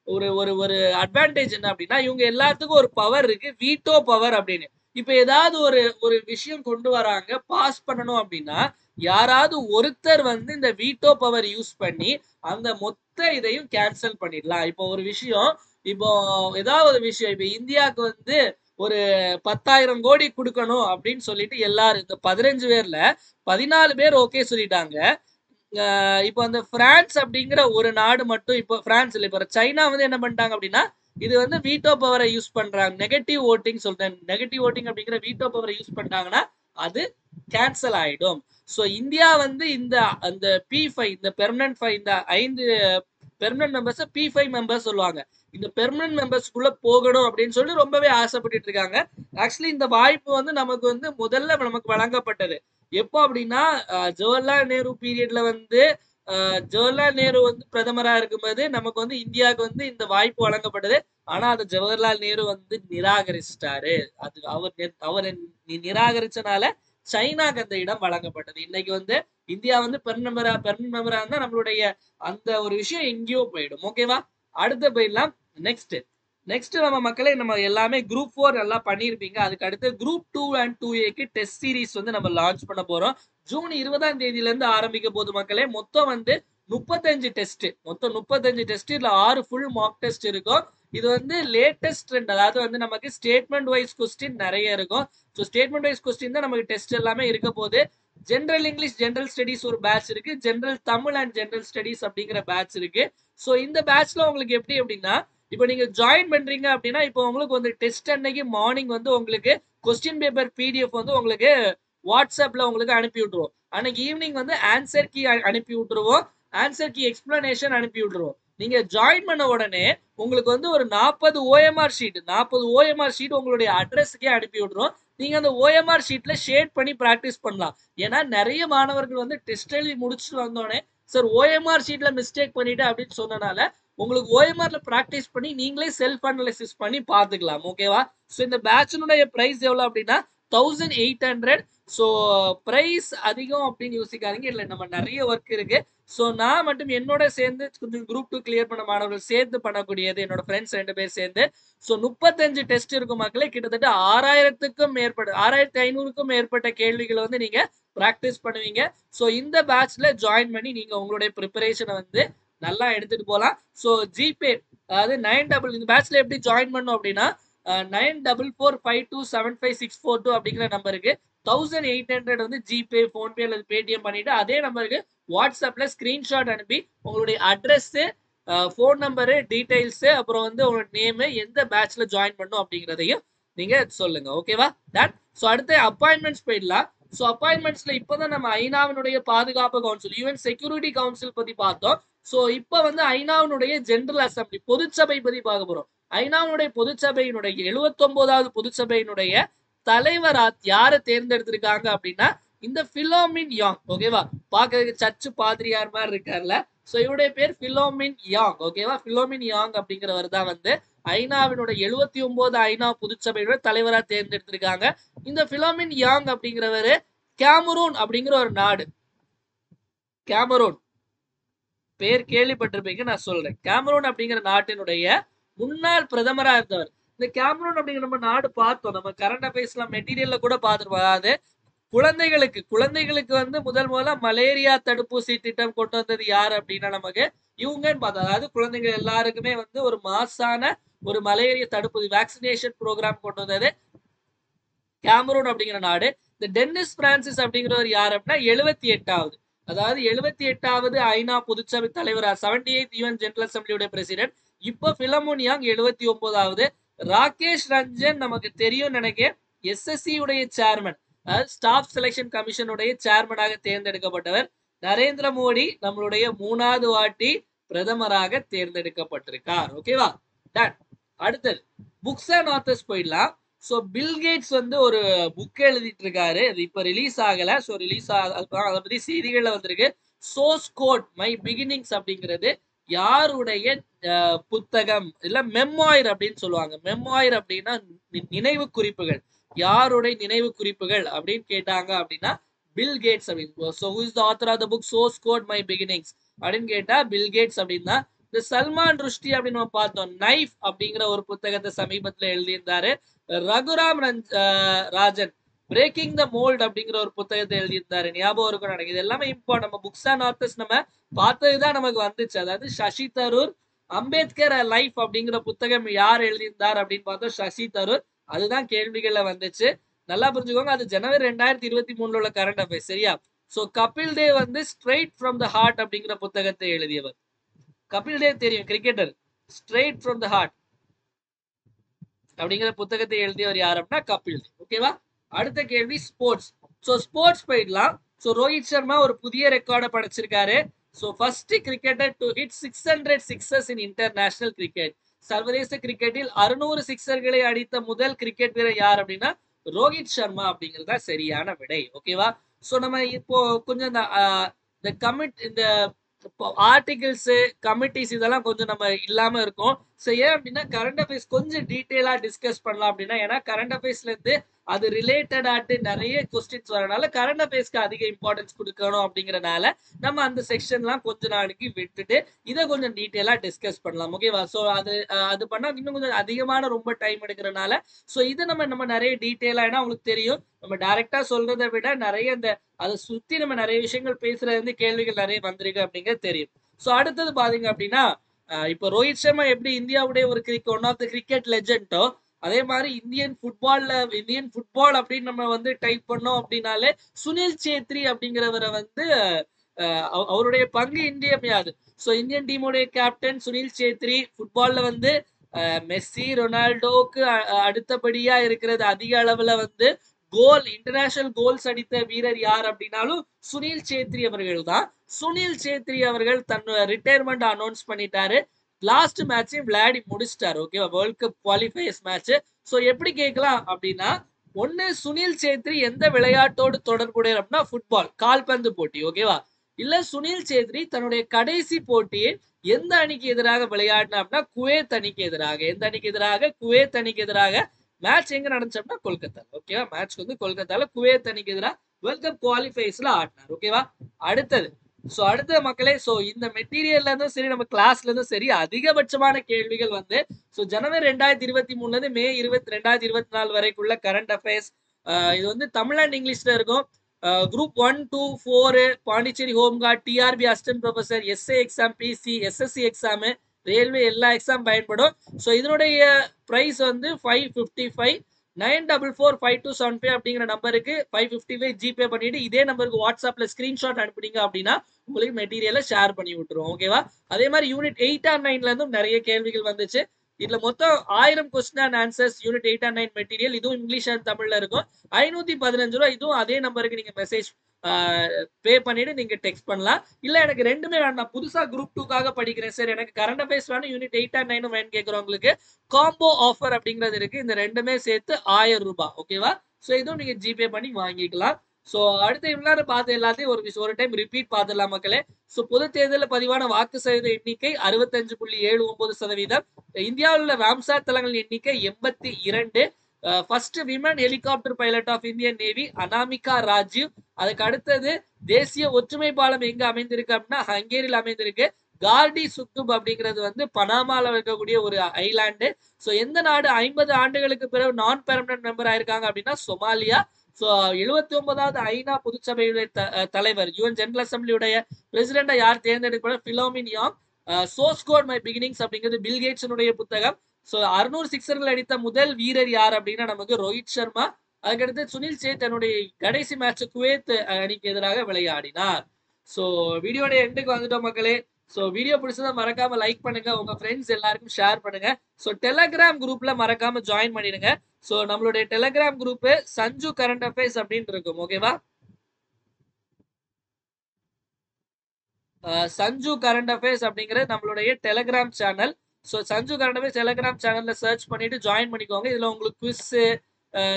ஒரு ஒரு ஒரு அட்வான்டேஜ் என்ன அப்படின்னா இவங்க எல்லாத்துக்கும் ஒரு பவர் இருக்கு, வீட்டோ பவர் அப்படின்னு. இப்ப ஏதாவது ஒரு ஒரு விஷயம் கொண்டு வராங்க, பாஸ் பண்ணணும் அப்படின்னா யாராவது ஒருத்தர் வந்து இந்த வீட்டோ பவர் யூஸ் பண்ணி அந்த மொத்த இதையும் கேன்சல் பண்ணிடலாம். இப்போ ஒரு விஷயம், இப்போ ஏதாவது ஒரு விஷயம் இப்ப இந்தியாவுக்கு வந்து ஒரு 10,000 கோடி கொடுக்கணும் அப்படின்னு சொல்லிட்டு எல்லாரும் இந்த 15 பேர்ல 14 பேர் ஓகே சொல்லிட்டாங்க. இப்போ அந்த பிரான்ஸ் அப்படிங்கிற ஒரு நாடு மட்டும் இப்போ பிரான்ஸ் இல்ல, இப்போ சைனா வந்து என்ன பண்ணிட்டாங்க அப்படின்னா இது வந்து வீட்டோ பவரை யூஸ் பண்றாங்க. நெகட்டிவ் ஓட்டிங் சொல்றேன். நெகட்டிவ் ஓட்டிங் அப்படிங்கிற வீட்டோ பவரை யூஸ் பண்ணிட்டாங்கன்னா அது கேன்சல் ஆயிடும். சோ இந்தியா வந்து இந்த அந்த P5 இந்த பெர்மனன்ட் 5 இந்த 5 பெர்மனன்ட் மெம்பர்ஸ் P5 மெம்பர்ஸ் சொல்லுவாங்க. இந்த பெர்மனன்ட் மெம்பர்ஸ்க்குள்ள போகணும் அப்படின்னு சொல்லி ரொம்பவே ஆசைப்பட்டு இருக்காங்க. ஆக்சுவலி இந்த வாய்ப்பு வந்து நமக்கு வந்து முதல்ல நமக்கு வழங்கப்பட்டது எப்போ அப்படின்னா ஜவஹர்லால் நேரு பீரியட்ல வந்து ஜவஹர்லால் நேரு வந்து பிரதமரா இருக்கும்போது நமக்கு வந்து இந்தியாவுக்கு வந்து இந்த வாய்ப்பு வழங்கப்பட்டது. ஆனா அதை ஜவஹர்லால் நேரு வந்து நிராகரிச்சிட்டாரு. அது அவர் நிராகரிச்சனால சைனாக்கு அந்த இடம் வழங்கப்பட்டது. இன்னைக்கு வந்து இந்தியா வந்து பெர்மனன்ட் மெம்பரா இருந்தா நம்மளுடைய அந்த ஒரு விஷயம் எங்கேயோ போயிடும். ஓகேவா? அடுத்து போயிடலாம். நெக்ஸ்ட் நம்ம மக்களே நம்ம எல்லாமே குரூப் 4 நல்லா பண்ணிருப்பீங்க. அதுக்கு அடுத்து group 2 and 2A test series வந்து நம்ம லான்ச் பண்ண போறோம். ஜூன் 20ஆம் தேதியில இருந்து ஆரம்பிக்க போது மக்களே. மொத்தம் வந்து 35 டெஸ்ட், மொத்தம் 35 டெஸ்ட். இதுல 6 ஃபுல் மார்க் டெஸ்ட் இருக்கும். இது வந்து லேட்டஸ்ட் ட்ரெண்ட், அதாவது வந்து நமக்கு ஸ்டேட்மெண்ட் வைஸ் கொஸ்டின் நிறைய இருக்கும். ஸோ ஸ்டேட்மெண்ட் வைஸ் கொஸ்டின் தான் நமக்கு டெஸ்ட் எல்லாமே இருக்க போது. ஜென்ரல் இங்கிலீஷ், ஜென்ரல் ஸ்டடிஸ் ஒரு பேட்ச் இருக்கு. General Tamil and general studies அப்படிங்கிற பேட்ச் இருக்கு. ஸோ இந்த பேட்ச்ல உங்களுக்கு எப்படி அப்படின்னா இப்போ நீங்க ஜாயின் பண்றீங்க அப்படின்னா இப்போ உங்களுக்கு வந்து டெஸ்ட் அன்னைக்கு மார்னிங் வந்து உங்களுக்கு கொஸ்டின் பேப்பர் PDF வந்து உங்களுக்கு வாட்ஸ்அப்ல உங்களுக்கு அனுப்பி விட்டுருவோம். அன்னைக்கு ஈவினிங் வந்து ஆன்சர் கீ அனுப்பி விட்டுருவோம். ஆன்சர் கீ எக்ஸ்பிளனேஷன் அனுப்பி விட்டுருவோம். நீங்க ஜாயின் பண்ண உடனே உங்களுக்கு வந்து ஒரு 40 OMR ஷீட் உங்களுடைய அட்ரஸுக்கே அனுப்பி விட்டுரும். நீங்க அந்த OMR ஷீட்ல ஷேட் பண்ணி பிராக்டிஸ் பண்ணலாம். ஏன்னா நிறைய மாணவர்கள் வந்து டெஸ்ட் எழுதி முடிச்சுட்டு வந்தோடனே சார் OMR ஷீட்ல மிஸ்டேக் பண்ணிட்டு அப்படின்னு சொன்னனால உங்களுக்கு OMRல பிராக்டிஸ் பண்ணி நீங்களே செல்ஃப் அனலைசிஸ் பண்ணி பாத்துக்கலாம். ஓகேவா? ஸோ இந்த பேட்சினுடைய பிரைஸ் எவ்வளவு அப்படின்னா 1800. ஸோ பிரைஸ் அதிகம் அப்படின்னு யோசிக்காதீங்க. இல்லை நம்ம நிறைய ஒர்க் இருக்கு. ஸோ நான் மட்டும் என்னோட சேர்ந்து கொஞ்சம் குரூப் 2 கிளியர் பண்ண மாணவர்கள் சேர்ந்து பண்ணக்கூடியது என்னோட ஃப்ரெண்ட்ஸ் 2 பேர் சேர்ந்து. ஸோ 35 டெஸ்ட் இருக்கும் மக்களே. கிட்டத்தட்ட 6500க்கும் மேற்பட்ட கேள்விகளை வந்து நீங்க பிராக்டிஸ் பண்ணுவீங்க. ஸோ இந்த பேட்ச்ல ஜாயின் பண்ணி நீங்க உங்களுடைய ப்ரிப்பரேஷனை வந்து நல்லா எடுத்துட்டு போகலாம். ஸோ ஜிபே அதாவது 9 இந்த பேட்ச்ல எப்படி ஜாயின் பண்ணும் அப்படின்னா 9445275642 அப்படிங்கிற நம்பருக்கு 1800 வந்து ஜிபே, போன்பே அல்லது பேடிஎம் பண்ணிட்டு அதே நம்பருக்கு வாட்ஸ்அப்ல ஸ்கிரீன்ஷாட் அனுப்பி உங்களுடைய அட்ரஸ், ஃபோன் நம்பரு, டீடைல்ஸ், அப்புறம் வந்து உங்களோட நேம், எந்த பேட்ச்ல ஜாயின் பண்ணும் அப்படிங்கிறதையும் நீங்க சொல்லுங்க. ஓகேவா? டன். ஸோ அடுத்து அப்பாயின்மெண்ட்ஸ் போயிடலாம். ஸோ அப்பாயின்மெண்ட்ஸ்ல இப்பதான் நம்ம ஐநாவினுடைய பாதுகாப்பு கவுன்சில், UN செக்யூரிட்டி கவுன்சில் பத்தி பார்த்தோம். ஸோ இப்ப வந்து ஐநாவினுடைய ஜெனரல் அசம்பிளி பொதுச்சபை பத்தி பார்க்க போறோம். ஐநாவுடைய பொதுச்சபையினுடைய 79வது பொதுச்சபையினுடைய தலைவரா யாரை தேர்ந்தெடுத்திருக்காங்க அப்படின்னா இந்த பிலோமின் யாங். ஓகேவா? பாக்குறதுக்கு சர்ச்சு பாதிரியார் மாதிரி இருக்கார்ல. சோ இவருடைய பேர் பிலோமின் யாங். ஓகேவா? பிலோமின் யாங் அப்படிங்கிறவர் தான் வந்து ஐநாவினுடைய 79 ஐநா பொதுச்சபையோட தலைவரா தேர்ந்தெடுத்திருக்காங்க. இந்த பிலோமின் யாங் அப்படிங்கிறவரு கேமரூன் அப்படிங்கிற ஒரு நாடு. கேமரூன் பேர் கேள்விப்பட்டிருப்பீங்க, நான் சொல்றேன். கேமரூன் அப்படிங்கிற நாட்டினுடைய முன்னாள் பிரதமரா இருந்தவர். இந்த கேமரூன் அப்படிங்கிற நம்ம நாடு பார்த்தோம், நம்ம கரண்ட் அஃபேர்ஸ்ல மெட்டீரியல்ல கூட பார்த்துருப்போம். அதாவது குழந்தைகளுக்கு வந்து முதல்ல மலேரியா தடுப்பூசி திட்டம் கொண்டு வந்தது யார் அப்படின்னா நமக்கு இவங்கன்னு பார்த்தா, அதாவது குழந்தைகள் எல்லாருக்குமே வந்து ஒரு மாசான ஒரு மலேரியா தடுப்பூசி வேக்சினேஷன் ப்ரோக்ராம் கொண்டு வந்தது கேமரூன் அப்படிங்கிற நாடு. இந்த டென்னிஸ் பிரான்சிஸ் அப்படிங்கிறவர் யார் அப்படின்னா 78வது, அதாவது 78வது ஐநா பொதுச்சபை தலைவர், 78th யூஎன் ஜெனரல் அசம்பிளியோட பிரசிடென்ட். இப்போ பிலமோனியாங் 79வது. ராகேஷ் ரஞ்சன் நமக்கு தெரியும் நினைக்கிறேன், எஸ்எஸ்சி உடைய சேர்மன், அதாவது ஸ்டாஃப் செலெக்ஷன் கமிஷனுடைய சேர்மனாக தேர்ந்தெடுக்கப்பட்டவர். நரேந்திர மோடி நம்மளுடைய 3வது வாட்டி பிரதமராக தேர்ந்தெடுக்கப்பட்டிருக்கார். ஓகேவா, டன். அடுத்தது புக்ஸ் அண்ட் ஆத்தர்ஸ் போயிடலாம். ஸோ பில்கேட்ஸ் வந்து ஒரு புக் எழுதிட்டு இருக்காரு, அது இப்போ ரிலீஸ் ஆகல. ஸோ ரிலீஸ் அதை பத்தி செய்திகள்ல வந்திருக்கு. சோர்ஸ் கோட் மை பிகினிங்ஸ் அப்படிங்கிறது யாருடைய புத்தகம், இல்ல மெம்மாயர் அப்படின்னு சொல்லுவாங்க. மெம்மாயர் அப்படின்னா நினைவு குறிப்புகள். யாருடைய நினைவு குறிப்புகள் அப்படின்னு கேட்டாங்க அப்படின்னா பில்கேட்ஸ் அப்படின்னு. So who is the author of the book source code my beginnings அப்படின்னு கேட்டா பில்கேட்ஸ் அப்படின்னா. இந்த சல்மான் ருஷ்டி அப்படின்னு நம்ம பார்த்தோம், நைஃப் அப்படிங்கிற ஒரு புத்தகத்தை சமீபத்துல எழுதியிருந்தாரு. Raghuram Rajan breaking the mould அப்படிங்கிற ஒரு புத்தகத்தை எழுதியிருந்தாரு, ஞாபகம் இருக்கும் நினைக்குது. இது எல்லாமே இம்பார்ட். நம்ம புக்ஸ் அண்ட் ஆத்தர்ஸ் நம்ம பார்த்ததுதான் நமக்கு வந்துச்சு. அதாவது சசி தரூர் அம்பேத்கர் லைஃப் அப்படிங்கிற புத்தகம் யார் எழுதியிருந்தார் அப்படின்னு பார்த்தோம், சசி தரூர். அதுதான் கேள்விகள்ல வந்துச்சு, நல்லா புரிஞ்சுக்கோங்க. அது ஜனவரி 2023 உள்ள கரண்ட் அஃபேர்ஸ், சரியா? சோ கபில் தேவ் வந்து ஸ்ட்ரெயிட் ஃப்ரம் த ஹார்ட் அப்படிங்கிற புத்தகத்தை எழுதியவர். கபில் தேவ் தெரியும், cricketer. Straight from the heart அப்படிங்கிற புத்தகத்தை எழுதியவர் யார் அப்படின்னா கபில் தேவ். ஓகேவா? அடுத்த கேள்வி ஸ்போர்ட்ஸ். ஸோ ஸ்போர்ட்ஸ் போயிடலாம். ஸோ ரோஹித் சர்மா ஒரு புதிய ரெக்கார்டை படைச்சிருக்காரு. So first cricketer to hit 600 sixers in international cricket. சர்வதேச கிரிக்கெட்டில் 600 சிக்ஸர்களை அடித்த முதல் கிரிக்கெட் வீரர் யார் அப்படின்னா ரோஹித் சர்மா அப்படிங்கிறதா சரியான விடை. ஓகேவா? ஸோ நம்ம இப்போ கொஞ்சம் இந்த ஆர்டிகிள்ஸ் கமிட்டிஸ் இதெல்லாம் கொஞ்சம் நம்ம இல்லாம இருக்கும். ஸோ ஏன் அப்படின்னா கரண்ட் அஃபேர்ஸ் கொஞ்சம் டீட்டெயிலா டிஸ்கஸ் பண்ணலாம் அப்படின்னா, ஏன்னா கரண்ட் அஃபேர்ஸ்ல இருந்து அது ரிலேட்டடாட்டு நிறைய கொஸ்டின்ஸ் வரனால கரண்ட் அஃபேர்ஸ்க்கு அதிக இம்பார்ட்டன்ஸ் கொடுக்கணும் அப்படிங்கறனால நம்ம அந்த செக்ஷன்லாம் கொஞ்ச நாளைக்கு விட்டுட்டு இதை கொஞ்சம் டீட்டெயிலா டிஸ்கஸ் பண்ணலாம். ஓகேவா? ஸோ அது பண்ணா இன்னும் கொஞ்சம் அதிகமான ரொம்ப டைம் எடுக்கிறனால ஸோ இது நம்ம நிறைய டீட்டெயிலா, ஏன்னா உங்களுக்கு தெரியும் நம்ம டைரக்டா சொல்றதை விட நிறைய இந்த அதை சுத்தி நம்ம நிறைய விஷயங்கள் பேசுறது வந்து கேள்விகள் நிறைய வந்திருக்கு அப்படிங்கிறது தெரியும். ஸோ அடுத்தது பாத்தீங்க அப்படின்னா இப்போ ரோஹித் சர்மா எப்படி இந்தியாவுடைய ஒரு ஒன் ஆஃப் த கிரிக்கெட் லெஜெண்டோ, அதே மாதிரி இந்தியன் ஃபுட்பால் அப்படின்னு நம்ம வந்து டைப் பண்ணோம் அப்படின்னாலே சுனில் சேத்ரி அப்படிங்கிறவரை வந்து அவருடைய பங்கு இன்றியமையாது. ஸோ இந்தியன் டீமுடைய கேப்டன் சுனில் சேத்ரி ஃபுட்பால்ல வந்து மெஸ்ஸி ரொனால்டோக்கு அடுத்தபடியா இருக்கிறது. அதிக அளவுல வந்து இன்டர்நேஷனல் கோல்ஸ் அடித்த வீரர் யார் அப்படின்னாலும் சுனில் சேத்ரி அவர்கள் தான். சுனில் சேத்ரி அவர்கள் தன் ரிட்டையர்மெண்ட் அனௌன்ஸ் பண்ணிட்டாரு. லாஸ்ட் மேட்சையும் விளையாடி முடிச்சிட்டாரு. ஓகேவா? World cup qualifiers match. So எப்படி கேட்கலாம் அப்படின்னா, ஒன்னு சுனில் சேத்ரி எந்த விளையாட்டோடு தொடர்புடைய அப்படின்னா ஃபுட்பால், கால்பந்து போட்டி. ஓகேவா? இல்ல சுனில் சேத்ரி தன்னுடைய கடைசி போட்டியை எந்த அணிக்கு எதிராக விளையாடினா அப்படின்னா குவைத் அணிக்கு எதிராக. எந்த அணிக்கு எதிராக? குவைத் அணிக்கு எதிராக. மேட்ச் எங்க நடந்துச்சோம்னா கொல்கத்தா. ஓகேவா? மேட்ச் வந்து கொல்கத்தால குவைத் அணிக்கு எதிராக வேர்ல்ட் கப் குவாலிஃபயர்ஸ்ல ஆடினார். ஓகேவா? அடுத்தது அடுத்த மக்களே, இந்த மெட்டீரியல்ல இருந்தும் சரி நம்ம கிளாஸ்ல இருந்தும் சரி அதிகபட்சமான கேள்விகள் வந்து ஜனவரி 2023 இருந்து மே 2024 வரைக்குள்ள கரண்ட் அஃபேர்ஸ். இது வந்து தமிழ் அண்ட் இங்கிலீஷ்ல இருக்கும். Group 1, 2, 4 Pondicherry home guard, TRP assistant professor, SA exam, PC, SSC exam, railway எல்லா எக்ஸாம் பயன்படும். ஸோ இதனுடைய பிரைஸ் வந்து 555. 944527 அப்படிங்கிற நம்பருக்கு 555 ஜிபே பண்ணிட்டு இதே நம்பருக்கு வாட்ஸ்அப்ல ஸ்கிரீன்ஷாட் அனுப்புனீங்க அப்படின்னா உங்களுக்கு மெட்டீரியலை ஷேர் பண்ணி விட்டுரும். ஓகேவா? அதே மாதிரி யூனிட் 8 and 9ல இருந்தும் நிறைய கேள்விகள் வந்துச்சு. இதுல மொத்தம் 1000 question and answers unit 8 and 9 material. இதுவும் இங்கிலீஷ் அண்ட் தமிழ்ல இருக்கும். 515 ரூபாய். இதுவும் அதே நம்பருக்கு நீங்க மெசேஜ் பே பண்ணிட்டு நீங்க டெக்ஸ்ட் பண்ணலாம். இல்ல எனக்கு ரெண்டுமே வேண்டாம், புதுசா குரூப் 2க்காக படிக்கிறேன் சார், எனக்கு கரண்ட் அஃபேர்ஸ் வேணும், யூனிட் 8 and 9 வேணும் கேட்கறவங்களுக்கு காம்போ ஆஃபர் அப்படிங்கிறது இருக்கு. இந்த ரெண்டுமே சேர்த்து 1000 ரூபாய். ஓகேவா? ஸோ இதுவும் நீங்க ஜிபே பண்ணி வாங்கிக்கலாம். ஸோ அடுத்த இவ்வளவு பார்த்து எல்லாத்தையும் ஒரு டைம் ரிப்பீட் பார்த்துடலாம் மக்களே. ஸோ பொது தேர்தலில் பதிவான வாக்கு சதவீத எண்ணிக்கை 65.79%. இந்தியாவில் உள்ள ராம்சார் தளங்களின் எண்ணிக்கை 82. First women helicopter pilot of Indian navy Anamika Rajeev. அதுக்கு அடுத்தது தேசிய ஒற்றுமை பாலம் எங்க அமைந்திருக்கு அப்படின்னா ஹங்கேரியில் அமைந்திருக்கு. கார்டி சுத்துப் அப்படிங்கிறது வந்து பனாமால இருக்கக்கூடிய ஒரு ஐலாண்டு. ஸோ எந்த நாடு 50 ஆண்டுகளுக்கு பிறகு நான் பெர்மனன்ட் மெம்பர் ஆயிருக்காங்க அப்படின்னா சொமாலியா. சோ 79வது ஐநா பொதுச்சபையுடைய தலைவர் யுஎன் ஜெனரல் அசம்பிளியுடைய பிரசிடென்டா யார் தேர்ந்தெடுக்கப்பட Philemon Yang. Source code my beginnings அப்படிங்கிறது பில் கேட்ஸனுடைய புத்தகம். சோ 600 சிக்ஸர்கள் அடித்த முதல் வீரர் யார் அப்படின்னா நமக்கு ரோஹித் சர்மா. அதுக்கடுத்து சுனில் சேத் தன்னுடைய கடைசி மேட்ச் குவைத் அணிக்கு எதிராக விளையாடினார். சோ வீடியோட எண்டுக்கு வந்துட்டோம் மக்களே. சோ வீடியோ பிடிச்சதா மறக்காம லைக் பண்ணுங்க, உங்க ஃப்ரெண்ட்ஸ் எல்லாருக்கும் ஷேர் பண்ணுங்க. சோ டெலகிராம் குரூப்ல மறக்காம ஜாயின் பண்ணிடுங்க. சோ நம்மளுடைய Telegram group Sanju current affairs அப்படின்னு இருக்கும். ஓகேவா? சஞ்சு கரண்ட் அஃபேர்ஸ் அப்படிங்கிறது நம்மளுடைய Telegram channel. So Sanju current affairs Telegram சேனல்ல சர்ச் பண்ணிட்டு ஜாயின் பண்ணிக்கோங்க. இதுல உங்களுக்கு குவிஸ்,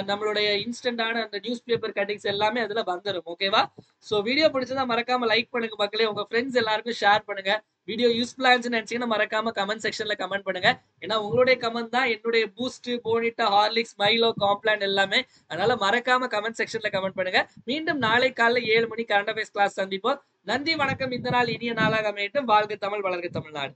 நம்மளுடைய இன்ஸ்டன்டான அந்த நியூஸ் பேப்பர் கட்டிங்ஸ் எல்லாமே அதுல வந்துடும். ஓகேவா? ஸோ வீடியோ பிடிச்சதா மறக்காம லைக் பண்ணுங்க மக்களே, உங்க ஃப்ரெண்ட்ஸ் எல்லாருக்கும் ஷேர் பண்ணுங்க. வீடியோ யூஸ்ஃபுல்லா இருந்துச்சுன்னு நினைச்சீங்கன்னா மறக்காம கமெண்ட் செக்ஷன்ல கமெண்ட் பண்ணுங்க. ஏன்னா உங்களுடைய கமெண்ட் தான் என்னுடைய பூஸ்ட், போனிட்டா, ஹார்லிக்ஸ், மைலோ, காம்ப்ளான் எல்லாமே. அதனால மறக்காம கமெண்ட் செக்ஷன்ல கமெண்ட் பண்ணுங்க. மீண்டும் நாளை காலைல 7 மணி கரண்ட் அஃபேர்ஸ் கிளாஸ் சந்திப்போம். நன்றி, வணக்கம். இந்த நாள் இனிய நாளாக அமையட்டும். வாழ்க தமிழ், வளர்க தமிழ்நாடு.